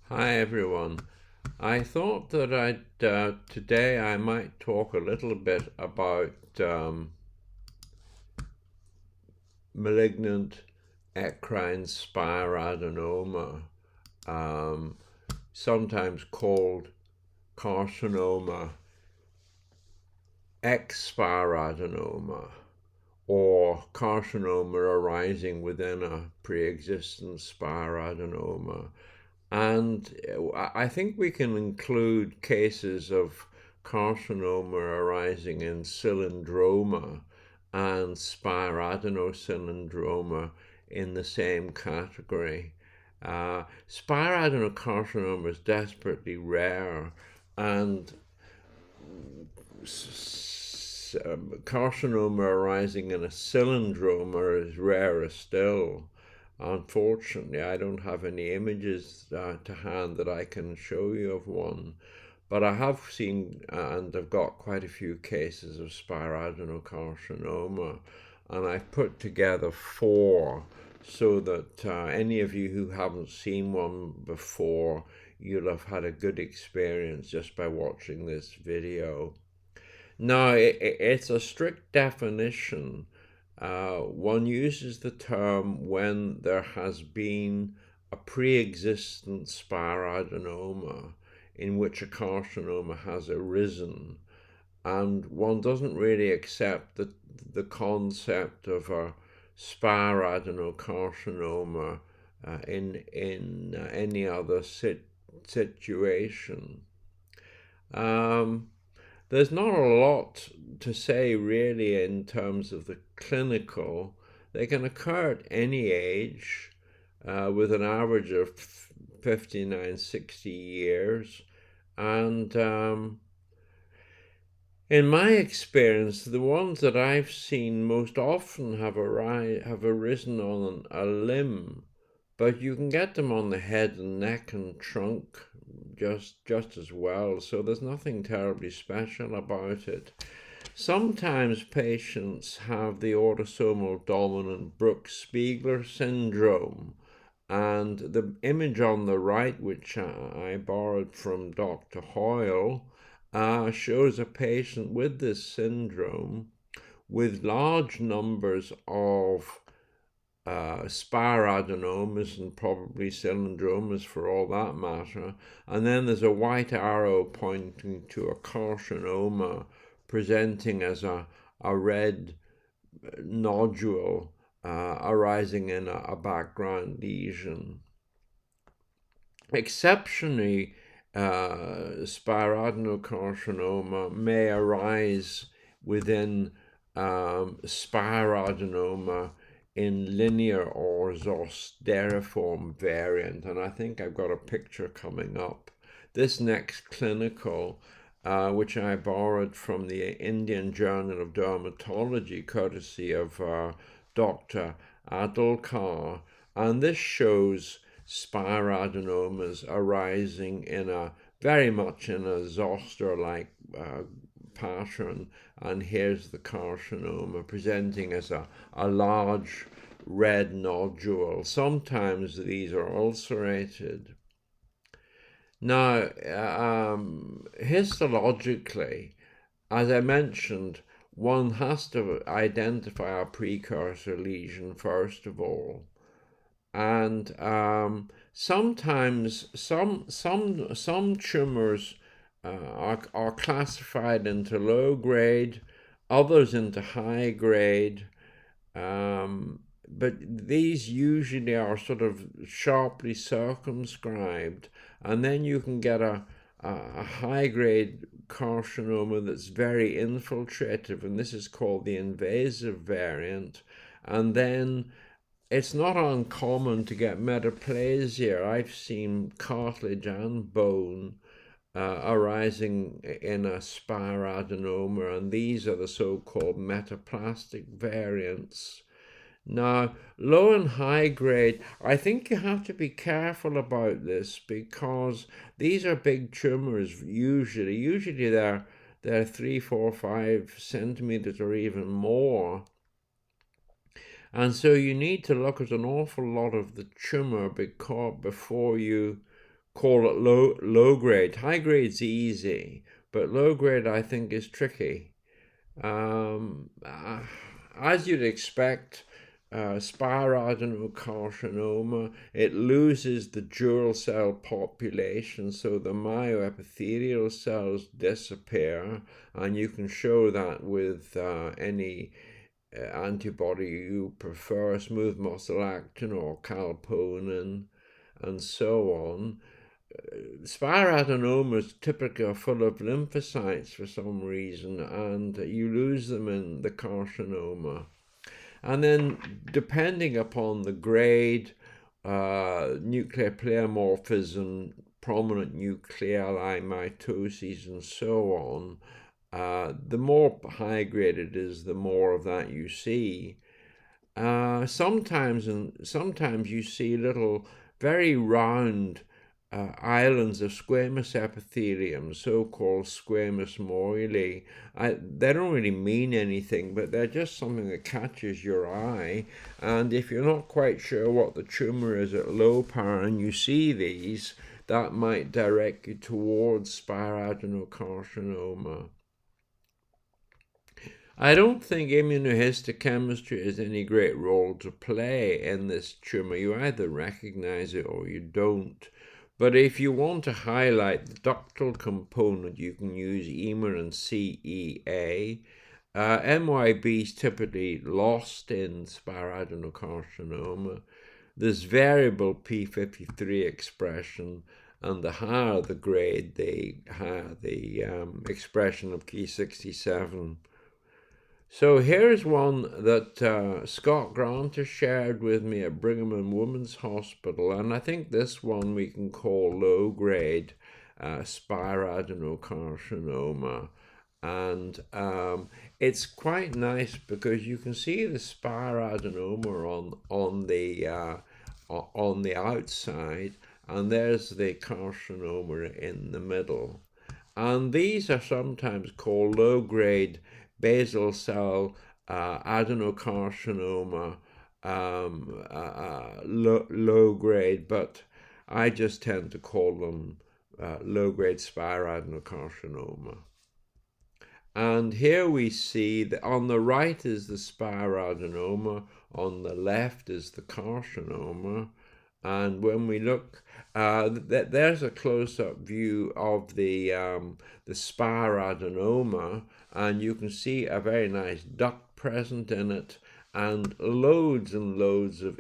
Hi everyone. I thought that today I might talk a little bit about malignant eccrine spiradenoma, um, sometimes called carcinoma spiradenoma, or carcinoma arising within a pre-existing spiradenoma. And I think we can include cases of carcinoma arising in cylindroma and spiradenocylindroma in the same category. Spiradenocarcinoma is desperately rare, and carcinoma arising in a cylindroma is rarer still. Unfortunately, I don't have any images to hand that I can show you of one, but I have seen and I've got quite a few cases of spiradenocarcinoma, and I've put together four so that any of you who haven't seen one before, you'll have had a good experience just by watching this video. No, it's a strict definition. One uses the term when there has been a pre-existent spiradenoma in which a carcinoma has arisen, and one doesn't really accept the concept of a spiradenocarcinoma in any other situation. Um, there's not a lot to say really in terms of the clinical. They can occur at any age with an average of 59, 60 years. And in my experience, the ones that I've seen most often have arisen on a limb, but you can get them on the head and neck and trunk just as well. So there's nothing terribly special about it. Sometimes patients have the autosomal dominant Brook Spiegeler syndrome, and the image on the right, which I borrowed from Dr. Hoyle, shows a patient with this syndrome with large numbers of spiradenomas and probably cylindromas for all that matter. And then there's a white arrow pointing to a carcinoma presenting as a red nodule arising in a background lesion. Exceptionally, spiradenocarcinoma may arise within spiradenoma in linear or zosteriform variant, and I think I've got a picture coming up. This next clinical, which I borrowed from the Indian Journal of Dermatology, courtesy of Dr. Adolkar, and this shows spiradenomas arising in a very much in a zoster-like pattern, and here's the carcinoma presenting as a large red nodule. Sometimes these are ulcerated. Now, histologically, as I mentioned, one has to identify a precursor lesion first of all, and sometimes some tumors are classified into low grade, others into high grade, but these usually are sort of sharply circumscribed, and then you can get a high grade carcinoma that's very infiltrative, and this is called the invasive variant. And then it's not uncommon to get metaplasia. I've seen cartilage and bone arising in a spiradenoma, and these are the so-called metaplastic variants. Now, low and high grade, I think you have to be careful about this because these are big tumors usually. Usually they're 3, 4, 5 centimeters or even more. And so you need to look at an awful lot of the tumor before you call it low grade. High grade's easy, but low grade I think is tricky. As you'd expect, Spiradenocarcinoma, it loses the dural cell population, so the myoepithelial cells disappear, and you can show that with any antibody you prefer, smooth muscle actin or calponin, and so on. Spiradenomas typically are full of lymphocytes for some reason, and you lose them in the carcinoma. And then, depending upon the grade, nuclear pleomorphism, prominent nucleoli, mitoses, and so on, the more high grade it is, the more of that you see. Sometimes you see little, very round islands of squamous epithelium, so-called squamous moruli. They don't really mean anything, but they're just something that catches your eye. And if you're not quite sure what the tumor is at low power and you see these, that might direct you towards spiradenocarcinoma. I don't think immunohistochemistry has any great role to play in this tumor. You either recognize it or you don't. But if you want to highlight the ductal component, you can use EMA and CEA. MYB is typically lost in spiradenocarcinoma. There's variable p53 expression, and the higher the grade, the higher the expression of Ki67. So here's one that Scott Granter shared with me at Brigham and Women's Hospital, and I think this one we can call low-grade spiradenocarcinoma. And it's quite nice because you can see the spiradenoma on the outside, and there's the carcinoma in the middle. And these are sometimes called low-grade basal cell adenocarcinoma, low grade, but I just tend to call them low grade spiradenocarcinoma. And here we see that on the right is the spiradenoma, on the left is the carcinoma. And when we look, there's a close-up view of the spiradenoma, and you can see a very nice duct present in it, and loads of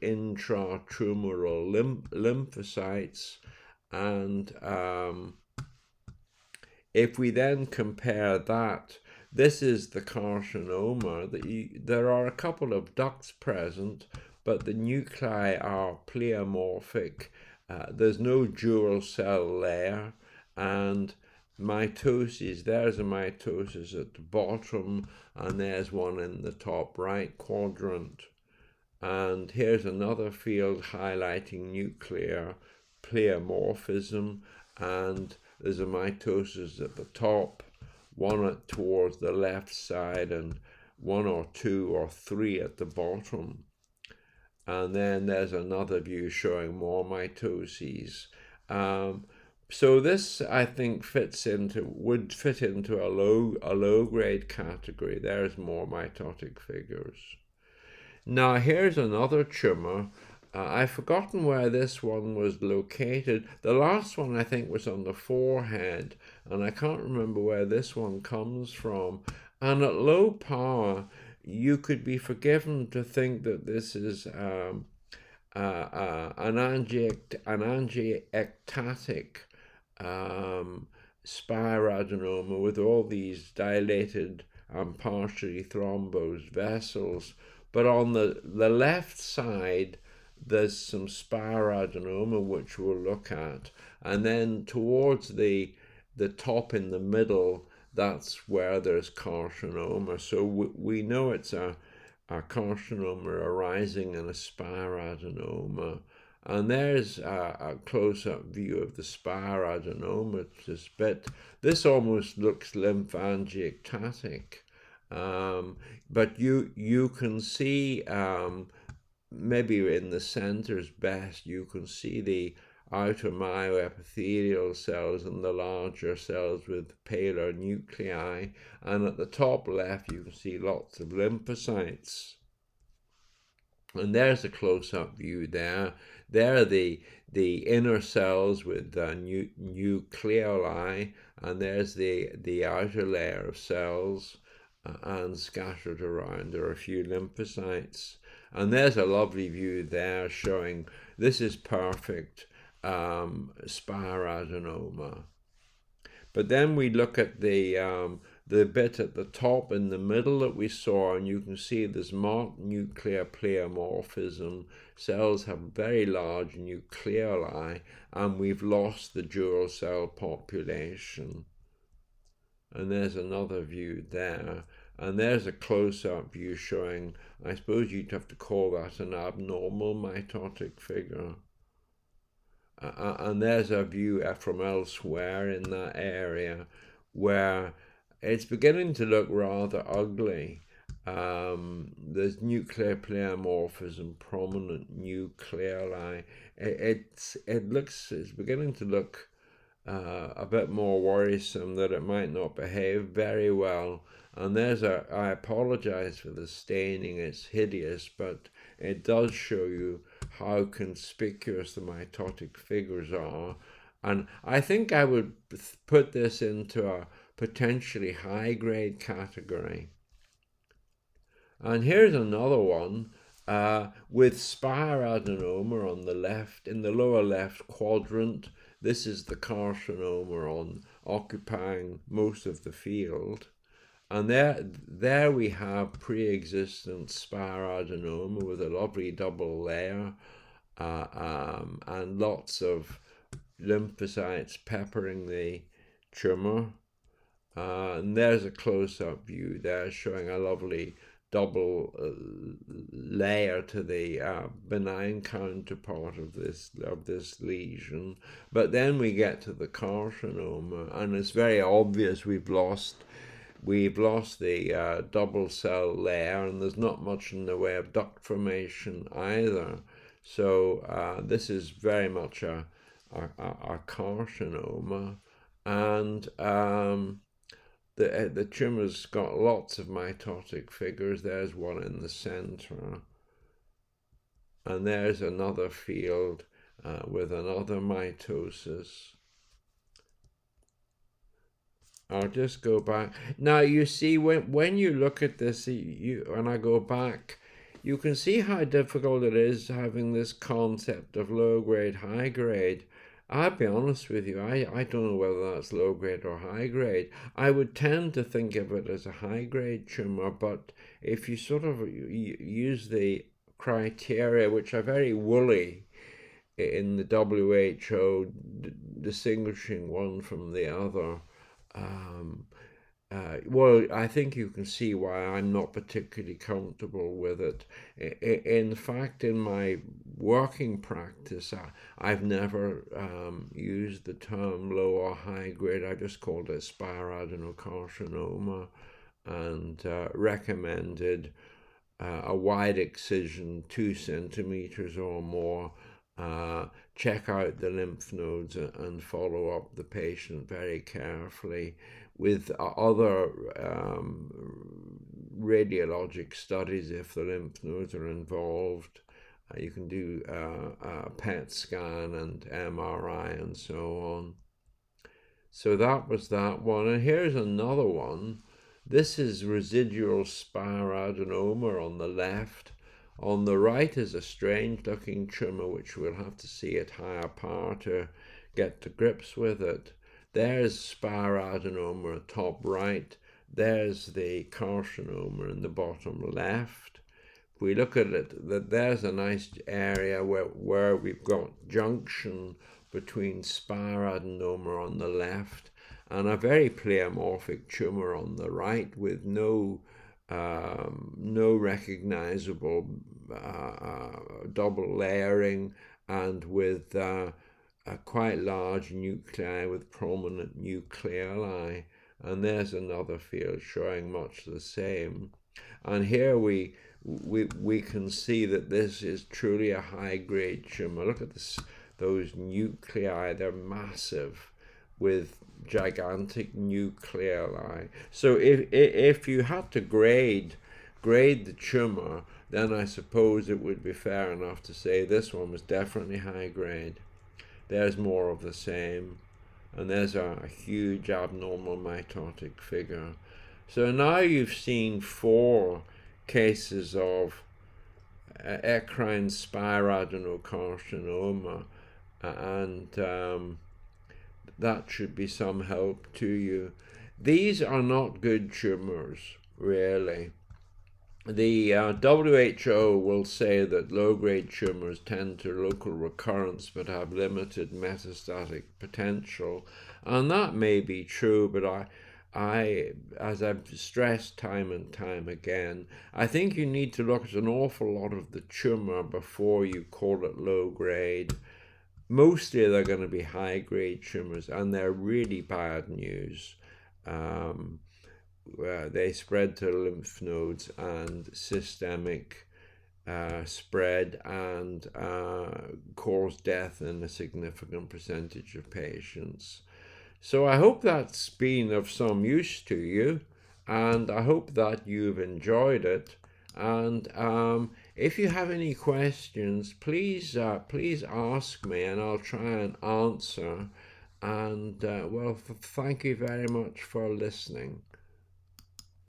intratumoral lymphocytes. And if we then compare that, this is the carcinoma. There are a couple of ducts present, but the nuclei are pleomorphic. There's no dural cell layer, and mitoses, there's a mitosis at the bottom, and there's one in the top right quadrant. And here's another field highlighting nuclear pleomorphism, and there's a mitosis at the top, one towards the left side, and one or two or three at the bottom. And then there's another view showing more mitoses. So this, I think, would fit into a low grade category. There's more mitotic figures. Now here's another tumor. I've forgotten where this one was located. The last one I think was on the forehead, and I can't remember where this one comes from. And at low power, you could be forgiven to think that this is an angiectatic spiradenoma with all these dilated and partially thrombosed vessels. But on the left side, there's some spiradenoma, which we'll look at. And then towards the top in the middle, that's where there's carcinoma. So we know it's a carcinoma arising in a spiradenoma. And there's a close-up view of the spiradenoma. This almost looks lymphangiectatic. But you can see, maybe in the center's best, you can see outer myoepithelial cells and the larger cells with paler nuclei. And at the top left, you can see lots of lymphocytes. And there's a close-up view there. There are the inner cells with nucleoli, and there's the outer layer of cells, and scattered around there are a few lymphocytes. And there's a lovely view there showing this is perfect Spiradenoma. But then we look at the bit at the top in the middle that we saw, and you can see there's marked nuclear pleomorphism. Cells have very large nucleoli, and we've lost the dual cell population. And there's another view there. And there's a close-up view showing, I suppose you'd have to call that an abnormal mitotic figure. And there's a view from elsewhere in that area where it's beginning to look rather ugly. There's nuclear pleomorphism, prominent nucleoli. It's beginning to look a bit more worrisome, that it might not behave very well. And I apologize for the staining, it's hideous, but it does show you how conspicuous the mitotic figures are. And I think I would put this into a potentially high-grade category. And here's another one with spiradenoma on the left, in the lower left quadrant. This is the carcinoma occupying most of the field. And there we have pre-existent spiradenoma with a lovely double layer and lots of lymphocytes peppering the tumor. And there's a close-up view there showing a lovely double layer to the benign counterpart of this lesion. But then we get to the carcinoma, and it's very obvious we've lost the double cell layer, and there's not much in the way of duct formation either. So this is very much a carcinoma, and the tumor's got lots of mitotic figures. There's one in the center, and there's another field with another mitosis. I'll just go back. Now, you see, when you look at this, and I go back, you can see how difficult it is having this concept of low-grade, high-grade. I'll be honest with you, I don't know whether that's low-grade or high-grade. I would tend to think of it as a high-grade tumor, but if you sort of use the criteria, which are very woolly in the WHO, distinguishing one from the other, well, I think you can see why I'm not particularly comfortable with it. In fact, in my working practice, I've never used the term low or high grade. I just called it Spiradenocarcinoma, and recommended a wide excision, 2 centimeters or more. Check out the lymph nodes and follow up the patient very carefully with other radiologic studies if the lymph nodes are involved. You can do a PET scan and MRI and so on. So that was that one. And here's another one. This is residual spiradenoma on the left. On the right is a strange-looking tumor, which we'll have to see at higher power to get to grips with it. There's spiradenoma top right. There's the carcinoma in the bottom left. If we look at it, there's a nice area where we've got junction between spiradenoma on the left and a very pleomorphic tumor on the right with no recognizable double layering, and with a quite large nuclei with prominent nucleoli. And there's another field showing much the same. And here we can see that this is truly a high-grade tumor. Look at this, those nuclei. They're massive with gigantic nuclei. So if you had to grade the tumor, then I suppose it would be fair enough to say this one was definitely high grade. There's more of the same, and there's a huge abnormal mitotic figure. So now you've seen 4 cases of equine Spiradenocarcinoma, and that should be some help to you. These are not good tumors, really. The WHO will say that low-grade tumors tend to local recurrence but have limited metastatic potential, and that may be true, but as I've stressed time and time again, I think you need to look at an awful lot of the tumor before you call it low-grade. Mostly they're going to be high-grade tumors, and they're really bad news. They spread to lymph nodes and systemic spread, and cause death in a significant percentage of patients. So I hope that's been of some use to you, and I hope that you've enjoyed it. And if you have any questions, please ask me, and I'll try and answer. And well, thank you very much for listening.